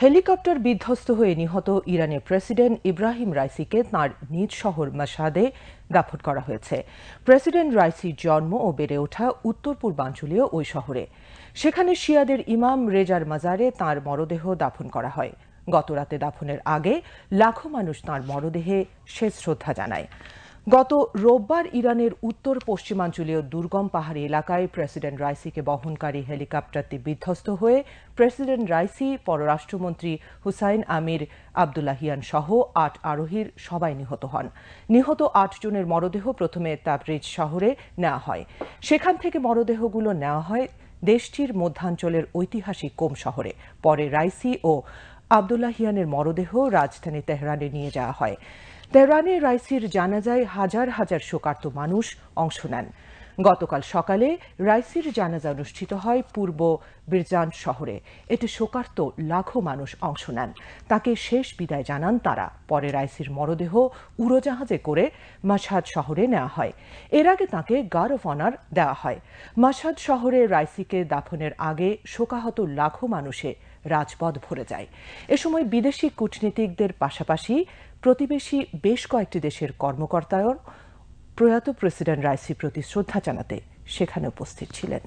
Helicopter বিধ্বস্ত হয়ে নিহত ইরানের প্রেসিডেন্ট ইব্রাহিম রাইসিকে তাঁর নিজ শহর মাশহাদে দাফন করা হয়েছে। প্রেসিডেন্ট রাইসির জন্ম ও বেড়ে ওঠা উত্তর পূর্বাঞ্চলীয় ওই শহরে। সেখানে শিয়াদের ইমাম রেজার মাজারে তাঁর মরদেহ দাফন করা হয়। গতরাতে দাফনের আগে লাখো মানুষ তাঁর মরদেহে শেষ শ্রদ্ধা জানায়। গত রোববার ইরানের উত্তর পশ্চিমাঞ্চলীয় দুর্গম পাহাড়ি এলাকায় প্রেসিডেন্ট রাইসিকে বহনকারী হেলিকপ্টারটি বিধ্বস্ত হয়ে প্রেসিডেন্ট রাইসি, পররাষ্ট্রমন্ত্রী হুসাইন আমির আবদুল্লাহিয়ান সহ ৮ আরোহীর সবাই নিহত হন। নিহত ৮ জনের মরদেহ প্রথমে তাবরিজ শহরে নেওয়া হয়। সেখান থেকে মরদেহগুলো নেওয়া হয় দেশটির মধ্যাঞ্চলের ঐতিহাসিক কোম শহরে। পরে রাইসি ও আবদুল্লাহিয়ানের মরদেহ রাজধানী তেহরানে নিয়ে যাওয়া হয়। তেহরানে রাইসির জানাজায় হাজার হাজার শোকার্ত মানুষ অংশ নেন। গতকাল সকালে রাইসির জানাজা অনুষ্ঠিত হয় পূর্ব বিরজান শহরে। এতে শোকার্ত লাখো মানুষ অংশ নেন। তাকে শেষ বিদায় জানান তারা। পরে রাইসির মরদেহ উড়োজাহাজে করে মাশহাদ শহরে নেওয়া হয়। এর আগে তাকে গার্ড অফ অনার দেওয়া হয়। মাশহাদ শহরে রাইসিকে দাফনের আগে শোকাহত লাখো মানুষে রাজপথ ভরে যায়। এ সময় বিদেশি কূটনীতিকদের পাশাপাশি প্রতিবেশী বেশ কয়েকটি দেশের কর্মকর্তাও প্রয়াত প্রেসিডেন্ট রাইসির প্রতি শ্রদ্ধা জানাতে সেখানে উপস্থিত ছিলেন।